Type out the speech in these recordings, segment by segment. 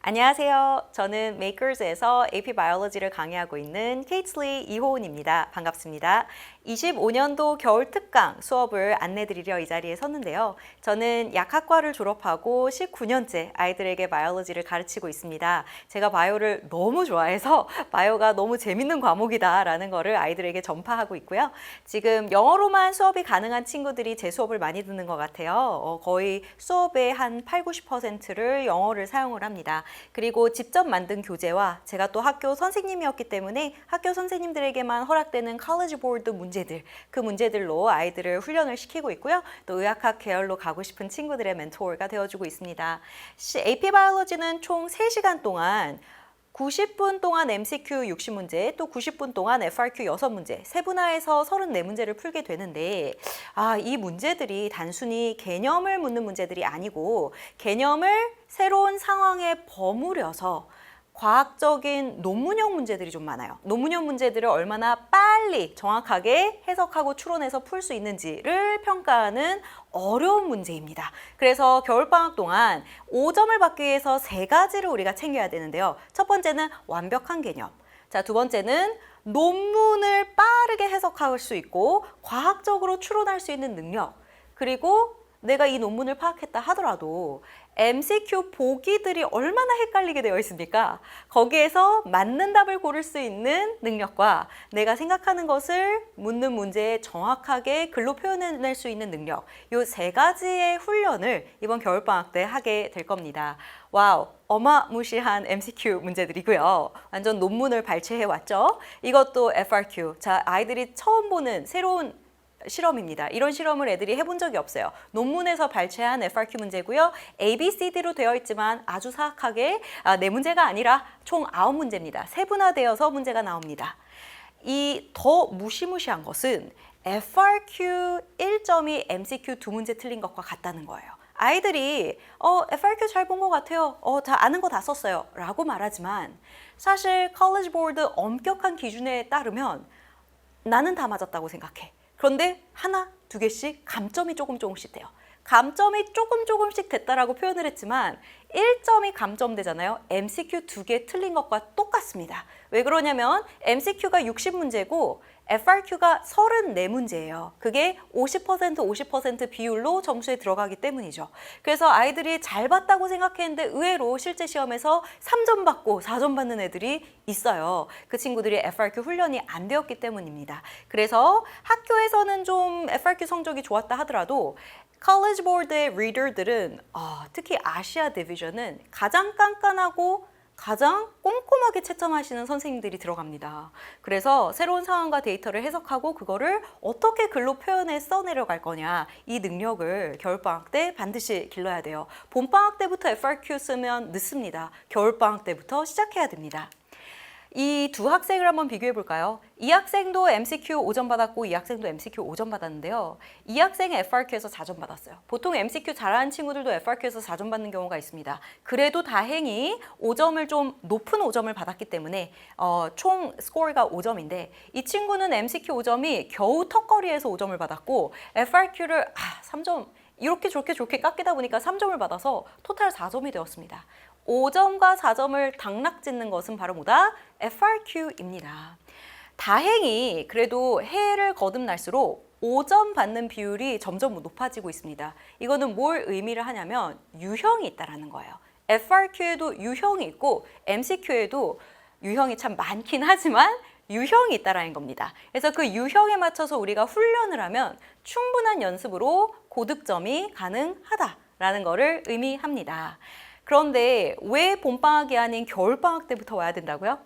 안녕하세요. 저는 Makers에서 AP Biology를 강의하고 있는 케이틀리 이호은입니다. 반갑습니다. 25년도 겨울 특강 수업을 안내드리려 이 자리에 섰는데요. 저는 약학과를 졸업하고 19년째 아이들에게 바이올로지를 가르치고 있습니다. 제가 바이오를 너무 좋아해서 바이오가 너무 재밌는 과목이다라는 거를 아이들에게 전파하고 있고요. 지금 영어로만 수업이 가능한 친구들이 제 수업을 많이 듣는 것 같아요. 거의 수업의 한 8, 90%를 영어를 사용을 합니다. 그리고 직접 만든 교재와 제가 또 학교 선생님이었기 때문에 학교 선생님들에게만 허락되는 컬리지 보드 문제들, 그 문제들로 아이들을 훈련을 시키고 있고요. 또 의학학 계열로 가고 싶은 친구들의 멘토가 되어주고 있습니다. AP 바이올로지는 총 3시간 동안 90분 동안 MCQ 60문제, 또 90분 동안 FRQ 6문제, 세분화해서 34문제를 풀게 되는데 이 문제들이 단순히 개념을 묻는 문제들이 아니고 개념을 새로운 상황에 버무려서 과학적인 논문형 문제들이 좀 많아요. 논문형 문제들을 얼마나 빨리 정확하게 해석하고 추론해서 풀 수 있는지를 평가하는 어려운 문제입니다. 그래서 겨울방학 동안 5점을 받기 위해서 3가지를 우리가 챙겨야 되는데요. 첫 번째는 완벽한 개념. 자, 두 번째는 논문을 빠르게 해석할 수 있고 과학적으로 추론할 수 있는 능력. 그리고 내가 이 논문을 파악했다 하더라도 MCQ 보기들이 얼마나 헷갈리게 되어 있습니까? 거기에서 맞는 답을 고를 수 있는 능력과 내가 생각하는 것을 묻는 문제에 정확하게 글로 표현해낼 수 있는 능력, 이 3가지의 훈련을 이번 겨울방학 때 하게 될 겁니다. 와우, 어마무시한 MCQ 문제들이고요. 완전 논문을 발췌해왔죠. 이것도 FRQ, 자, 아이들이 처음 보는 새로운 실험입니다. 이런 실험을 애들이 해본 적이 없어요. 논문에서 발췌한 FRQ 문제고요. A, B, C, D로 되어 있지만 아주 사악하게 4문제가 아니라 총 9문제입니다. 세분화되어서 문제가 나옵니다. 이 더 무시무시한 것은 FRQ 1점이 MCQ 2문제 틀린 것과 같다는 거예요. 아이들이 FRQ 잘 본 것 같아요. 다 아는 거 다 썼어요. 라고 말하지만 사실 컬리지 보드 엄격한 기준에 따르면 나는 다 맞았다고 생각해. 그런데 하나, 2개씩 감점이 조금씩 돼요. 감점이 조금씩 됐다라고 표현을 했지만 1점이 감점되잖아요. MCQ 2개 틀린 것과 똑같습니다. 왜 그러냐면 MCQ가 60문제고 FRQ가 34문제예요. 그게 50% 비율로 점수에 들어가기 때문이죠. 그래서 아이들이 잘 봤다고 생각했는데 의외로 실제 시험에서 3점 받고 4점 받는 애들이 있어요. 그 친구들이 FRQ 훈련이 안 되었기 때문입니다. 그래서 학교에서는 좀 FRQ 성적이 좋았다 하더라도 컬리지 보드의 리더들은 특히 아시아 디비전은 가장 깐깐하고 가장 꼼꼼하게 채점하시는 선생님들이 들어갑니다. 그래서 새로운 상황과 데이터를 해석하고 그거를 어떻게 글로 표현해 써내려갈 거냐, 이 능력을 겨울방학 때 반드시 길러야 돼요. 봄방학 때부터 FRQ 쓰면 늦습니다. 겨울방학 때부터 시작해야 됩니다. 이 두 학생을 한번 비교해 볼까요? 이 학생도 MCQ 5점 받았고 이 학생도 MCQ 5점 받았는데요. 이 학생은 FRQ에서 4점 받았어요. 보통 MCQ 잘하는 친구들도 FRQ에서 4점 받는 경우가 있습니다. 그래도 다행히 5점을 좀 높은 5점을 받았기 때문에 총 스코어가 5점인데 이 친구는 MCQ 5점이 겨우 턱걸이에서 5점을 받았고 FRQ를 3점 이렇게 좋게 깎이다 보니까 3점을 받아서 토탈 4점이 되었습니다. 5점과 4점을 당락짓는 것은 바로 뭐다? FRQ입니다. 다행히 그래도 해를 거듭날수록 5점 받는 비율이 점점 높아지고 있습니다. 이거는 뭘 의미를 하냐면 유형이 있다라는 거예요. FRQ에도 유형이 있고 MCQ에도 유형이 참 많긴 하지만 유형이 있다라는 겁니다. 그래서 그 유형에 맞춰서 우리가 훈련을 하면 충분한 연습으로 고득점이 가능하다라는 것을 의미합니다. 그런데 왜 봄방학이 아닌 겨울방학 때부터 와야 된다고요?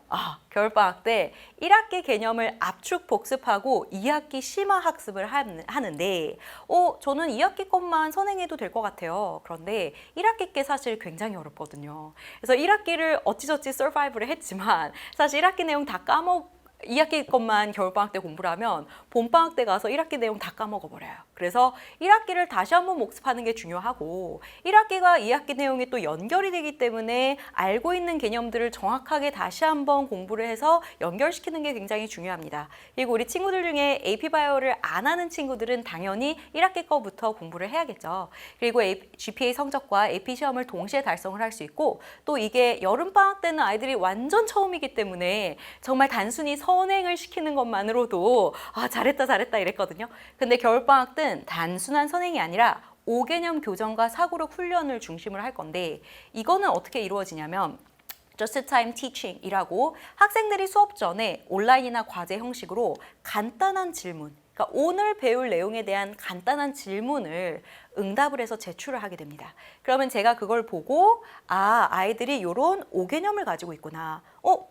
겨울방학 때 1학기 개념을 압축 복습하고 2학기 심화 학습을 하는데 저는 2학기 것만 선행해도 될 것 같아요. 그런데 1학기 게 사실 굉장히 어렵거든요. 그래서 1학기를 어찌저찌 서바이브를 했지만 사실 1학기 내용 다 2학기 것만 겨울방학 때 공부를 하면 봄방학 때 가서 1학기 내용 다 까먹어버려요. 그래서 1학기를 다시 한번 복습하는 게 중요하고 1학기가 2학기 내용이 또 연결이 되기 때문에 알고 있는 개념들을 정확하게 다시 한번 공부를 해서 연결시키는 게 굉장히 중요합니다. 그리고 우리 친구들 중에 AP바이오를 안 하는 친구들은 당연히 1학기 거부터 공부를 해야겠죠. 그리고 GPA 성적과 AP 시험을 동시에 달성을 할 수 있고 또 이게 여름방학 때는 아이들이 완전 처음이기 때문에 정말 단순히 선행을 시키는 것만으로도 잘했다 잘했다 이랬거든요. 근데 겨울방학 때는 단순한 선행이 아니라 5개념 교정과 사고력 훈련을 중심으로 할 건데 이거는 어떻게 이루어지냐면 Just-in-time teaching이라고 학생들이 수업 전에 온라인이나 과제 형식으로 간단한 질문, 그러니까 오늘 배울 내용에 대한 간단한 질문을 응답을 해서 제출을 하게 됩니다. 그러면 제가 그걸 보고 아이들이 이런 5개념을 가지고 있구나.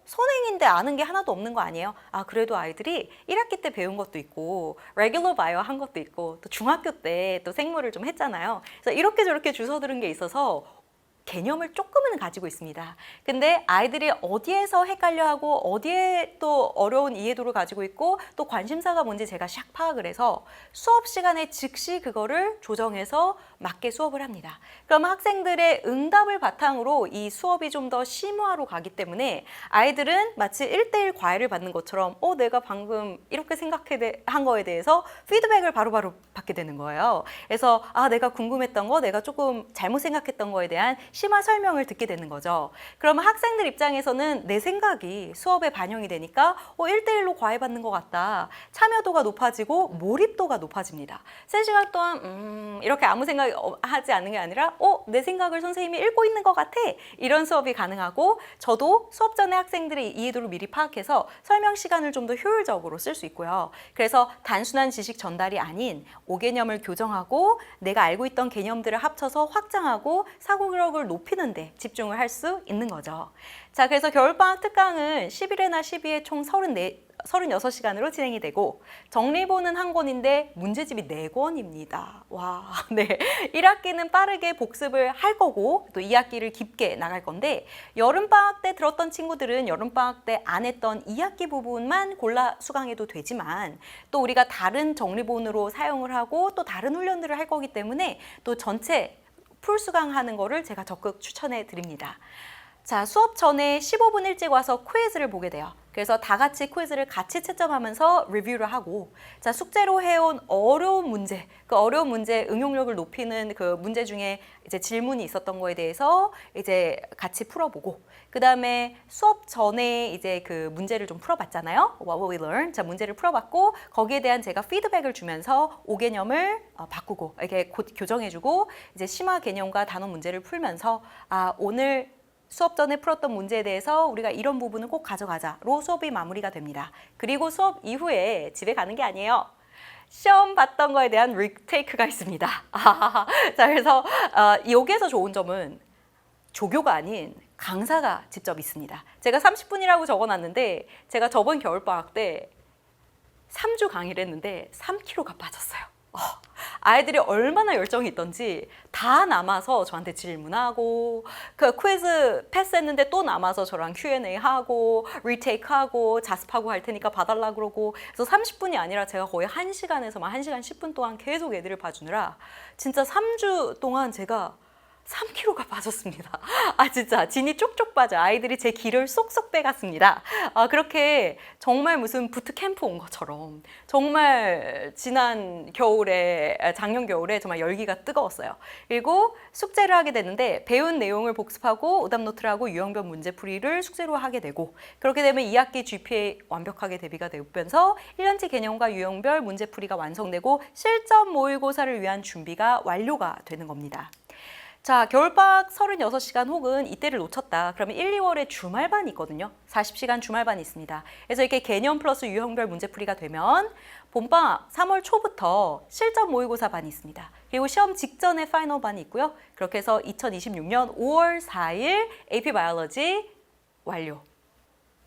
선행인데 아는 게 하나도 없는 거 아니에요? 그래도 아이들이 1학기 때 배운 것도 있고 레귤러 바이오 한 것도 있고 또 중학교 때 또 생물을 좀 했잖아요. 그래서 이렇게 저렇게 주워 들은 게 있어서 개념을 조금은 가지고 있습니다. 근데 아이들이 어디에서 헷갈려하고 어디에 또 어려운 이해도를 가지고 있고 또 관심사가 뭔지 제가 샥 파악을 해서 수업 시간에 즉시 그거를 조정해서 맞게 수업을 합니다. 그럼 학생들의 응답을 바탕으로 이 수업이 좀 더 심화로 가기 때문에 아이들은 마치 1대1 과외를 받는 것처럼 내가 방금 이렇게 생각한 거에 대해서 피드백을 바로바로 받게 되는 거예요. 그래서 내가 궁금했던 거, 내가 조금 잘못 생각했던 거에 대한 심화 설명을 듣게 되는 거죠. 그러면 학생들 입장에서는 내 생각이 수업에 반영이 되니까 1대1로 과외받는 것 같다. 참여도가 높아지고 몰입도가 높아집니다. 3시간 동안 이렇게 아무 생각 하지 않는 게 아니라 내 생각을 선생님이 읽고 있는 것 같아. 이런 수업이 가능하고 저도 수업 전에 학생들의 이해도를 미리 파악해서 설명 시간을 좀 더 효율적으로 쓸 수 있고요. 그래서 단순한 지식 전달이 아닌 5개념을 교정하고 내가 알고 있던 개념들을 합쳐서 확장하고 사고력을 높이는 데 집중을 할 수 있는 거죠. 자, 그래서 겨울방학 특강은 11회나 12회 총 36시간으로 진행이 되고 정리본은 한 권인데 문제집이 4권입니다. 와, 네. 1학기는 빠르게 복습을 할 거고 또 2학기를 깊게 나갈 건데 여름방학 때 들었던 친구들은 여름방학 때 안 했던 2학기 부분만 골라 수강해도 되지만 또 우리가 다른 정리본으로 사용을 하고 또 다른 훈련들을 할 거기 때문에 또 전체 풀 수강하는 거를 제가 적극 추천해 드립니다. 자, 수업 전에 15분 일찍 와서 퀴즈를 보게 돼요. 그래서 다 같이 퀴즈를 같이 채점하면서 리뷰를 하고 자, 숙제로 해온 어려운 문제, 그 어려운 문제 응용력을 높이는 그 문제 중에 이제 질문이 있었던 거에 대해서 이제 같이 풀어보고 그 다음에 수업 전에 이제 그 문제를 좀 풀어봤잖아요. What will we learn? 자, 문제를 풀어봤고 거기에 대한 제가 피드백을 주면서 5개념을 바꾸고 이렇게 교정해주고 이제 심화 개념과 단어 문제를 풀면서 오늘 수업 전에 풀었던 문제에 대해서 우리가 이런 부분을 꼭 가져가자로 수업이 마무리가 됩니다. 그리고 수업 이후에 집에 가는 게 아니에요. 시험 봤던 거에 대한 리테이크가 있습니다. 자, 그래서 여기에서 좋은 점은 조교가 아닌 강사가 직접 있습니다. 제가 30분이라고 적어놨는데 제가 저번 겨울방학 때 3주 강의를 했는데 3kg가 빠졌어요. 아이들이 얼마나 열정이 있던지 다 남아서 저한테 질문하고 그 퀴즈 패스했는데 또 남아서 저랑 Q&A 하고 리테이크 하고 자습하고 할 테니까 봐달라 그러고 그래서 30분이 아니라 제가 거의 1시간에서만 1시간 10분 동안 계속 애들을 봐주느라 진짜 3주 동안 제가 3kg가 빠졌습니다. 진짜 진이 쪽쪽 빠져. 아이들이 제 기를 쏙쏙 빼갔습니다. 그렇게 정말 무슨 부트캠프 온 것처럼 정말 지난 겨울에 작년 겨울에 정말 열기가 뜨거웠어요. 그리고 숙제를 하게 되는데 배운 내용을 복습하고 오답노트를 하고 유형별 문제풀이를 숙제로 하게 되고 그렇게 되면 2학기 GPA 완벽하게 대비가 되면서 1년치 개념과 유형별 문제풀이가 완성되고 실전 모의고사를 위한 준비가 완료가 되는 겁니다. 자, 겨울방학 36시간 혹은 이때를 놓쳤다. 그러면 1, 2월에 주말반이 있거든요. 40시간 주말반이 있습니다. 그래서 이렇게 개념 플러스 유형별 문제풀이가 되면 봄방학 3월 초부터 실전 모의고사 반이 있습니다. 그리고 시험 직전에 파이널 반이 있고요. 그렇게 해서 2026년 5월 4일 AP 바이올로지 완료.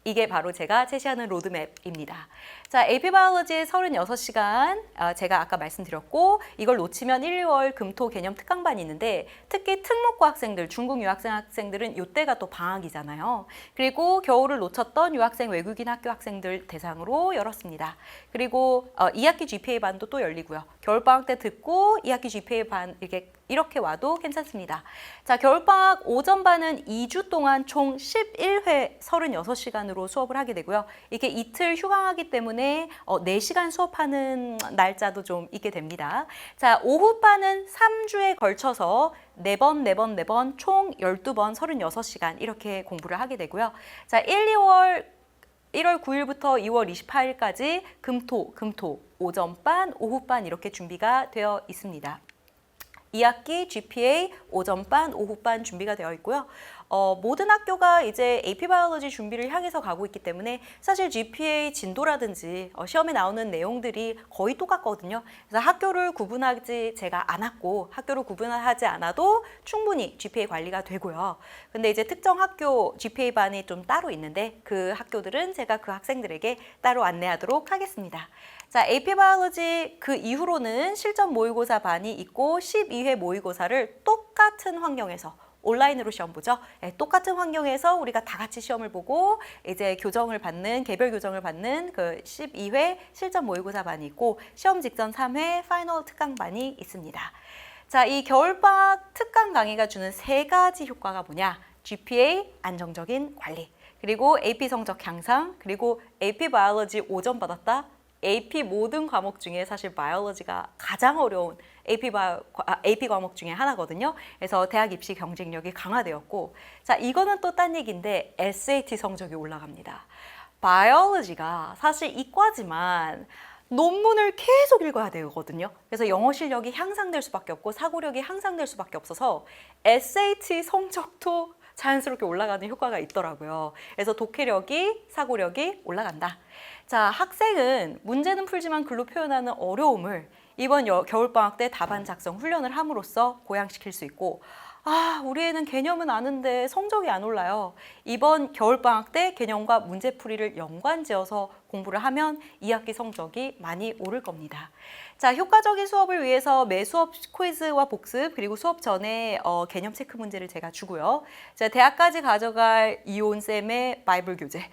이게 바로 제가 제시하는 로드맵입니다. 자, AP 바이올로지의 36시간 제가 아까 말씀드렸고 이걸 놓치면 1, 2월 금토 개념 특강반이 있는데 특히 특목고 학생들, 중국 유학생 학생들은 이때가 또 방학이잖아요. 그리고 겨울을 놓쳤던 유학생 외국인 학교 학생들 대상으로 열었습니다. 그리고 2학기 GPA 반도 또 열리고요. 겨울방학 때 듣고 2학기 GPA 반 이렇게 와도 괜찮습니다. 자, 겨울방학 오전반은 2주 동안 총 11회 36시간으로 수업을 하게 되고요. 이게 이틀 휴강하기 때문에 4시간 수업하는 날짜도 좀 있게 됩니다. 자, 오후반은 3주에 걸쳐서 4번 총 12번 36시간 이렇게 공부를 하게 되고요. 자, 1월 9일부터 2월 28일까지 금토 오전반, 오후반 이렇게 준비가 되어 있습니다. 2학기 GPA 오전반, 오후반 준비가 되어 있고요. 모든 학교가 이제 AP 바이올로지 준비를 향해서 가고 있기 때문에 사실 GPA 진도라든지 시험에 나오는 내용들이 거의 똑같거든요. 그래서 학교를 구분하지 제가 않았고 학교를 구분하지 않아도 충분히 GPA 관리가 되고요. 근데 이제 특정 학교 GPA 반이 좀 따로 있는데 그 학교들은 제가 그 학생들에게 따로 안내하도록 하겠습니다. 자, AP 바이올로지 그 이후로는 실전 모의고사 반이 있고 12회 모의고사를 똑같은 환경에서 온라인으로 시험 보죠. 네, 똑같은 환경에서 우리가 다 같이 시험을 보고 이제 개별 교정을 받는 그 12회 실전 모의고사 반이 있고 시험 직전 3회 파이널 특강 반이 있습니다. 자, 이 겨울방학 특강 강의가 주는 3가지 효과가 뭐냐? GPA 안정적인 관리, 그리고 AP 성적 향상, 그리고 AP 바이올로지 오전 받았다. AP 모든 과목 중에 사실 바이올로지가 가장 어려운 AP 과목 중에 하나거든요. 그래서 대학 입시 경쟁력이 강화되었고, 자, 이거는 또 딴 얘기인데 SAT 성적이 올라갑니다. 바이올로지가 사실 이과지만 논문을 계속 읽어야 되거든요. 그래서 영어 실력이 향상될 수밖에 없고 사고력이 향상될 수밖에 없어서 SAT 성적도 자연스럽게 올라가는 효과가 있더라고요. 그래서 독해력이, 사고력이 올라간다. 자, 학생은 문제는 풀지만 글로 표현하는 어려움을 이번 겨울방학 때 답안 작성 훈련을 함으로써 고양시킬 수 있고, 우리 애는 개념은 아는데 성적이 안 올라요. 이번 겨울방학 때 개념과 문제풀이를 연관지어서 공부를 하면 2학기 성적이 많이 오를 겁니다. 자, 효과적인 수업을 위해서 매 수업 퀴즈와 복습, 그리고 수업 전에 개념 체크 문제를 제가 주고요. 자, 대학까지 가져갈 이온쌤의 바이블 교재,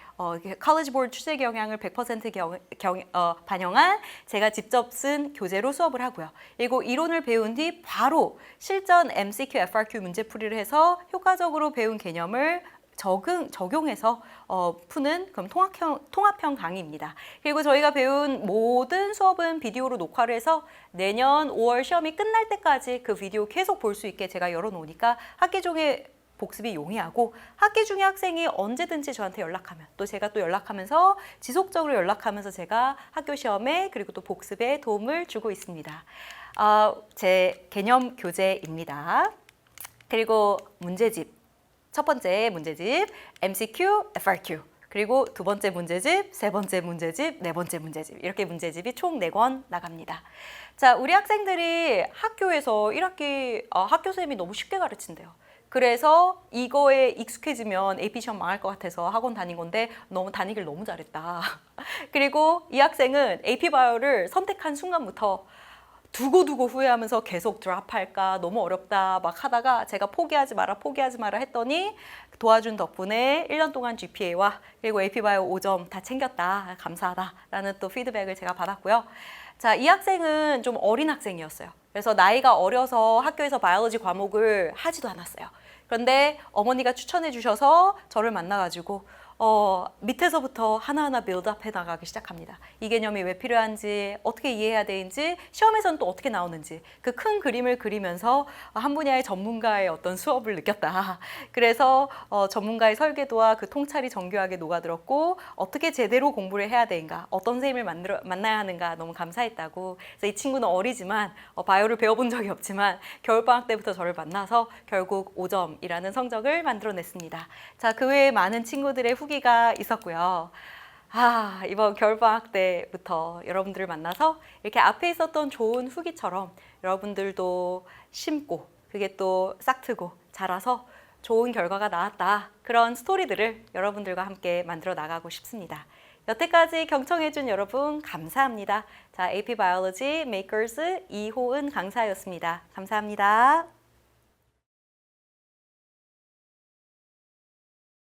college board 출제 경향을 100% 반영한 제가 직접 쓴 교재로 수업을 하고요. 그리고 이론을 배운 뒤 바로 실전 MCQ, FRQ 문제풀이를 해서 효과적으로 배운 개념을 적용해서 푸는 그럼 통합형 강의입니다. 그리고 저희가 배운 모든 수업은 비디오로 녹화를 해서 내년 5월 시험이 끝날 때까지 그 비디오 계속 볼 수 있게 제가 열어놓으니까 학기 중에 복습이 용이하고 학기 중에 학생이 언제든지 저한테 연락하면 또 제가 또 연락하면서 지속적으로 연락하면서 제가 학교 시험에 그리고 또 복습에 도움을 주고 있습니다. 제 개념 교재입니다. 그리고 문제집. 첫 번째 문제집, MCQ, FRQ. 그리고 두 번째 문제집, 세 번째 문제집, 네 번째 문제집. 이렇게 문제집이 총 4권 나갑니다. 자, 우리 학생들이 학교에서 1학기 학교 선생님이 너무 쉽게 가르친대요. 그래서 이거에 익숙해지면 AP 시험 망할 것 같아서 학원 다닌 건데 다니길 너무 잘했다. 그리고 이 학생은 AP 바이오를 선택한 순간부터 두고 후회하면서 계속 드랍할까 너무 어렵다 막 하다가 제가 포기하지 마라 했더니 도와준 덕분에 1년 동안 GPA와 그리고 AP 바이오 5점 다 챙겼다, 감사하다라는 또 피드백을 제가 받았고요. 자, 이 학생은 좀 어린 학생이었어요. 그래서 나이가 어려서 학교에서 바이올로지 과목을 하지도 않았어요. 그런데 어머니가 추천해 주셔서 저를 만나가지고 밑에서부터 하나하나 빌드업 해 나가기 시작합니다. 이 개념이 왜 필요한지, 어떻게 이해해야 되는지, 시험에서는 또 어떻게 나오는지 그 큰 그림을 그리면서 한 분야의 전문가의 어떤 수업을 느꼈다. 그래서 전문가의 설계도와 그 통찰이 정교하게 녹아들었고 어떻게 제대로 공부를 해야 되는가, 어떤 선생님을 만나야 하는가 너무 감사했다고. 그래서 이 친구는 어리지만 바이오를 배워본 적이 없지만 겨울방학 때부터 저를 만나서 결국 5점이라는 성적을 만들어냈습니다. 자, 그 외에 많은 친구들의 후기가 있었고요. 이번 겨울방학 때부터 여러분들을 만나서 이렇게 앞에 있었던 좋은 후기처럼 여러분들도 심고 그게 또 싹트고 자라서 좋은 결과가 나왔다. 그런 스토리들을 여러분들과 함께 만들어 나가고 싶습니다. 여태까지 경청해준 여러분 감사합니다. 자, AP Biology Makers 이호은 강사였습니다. 감사합니다.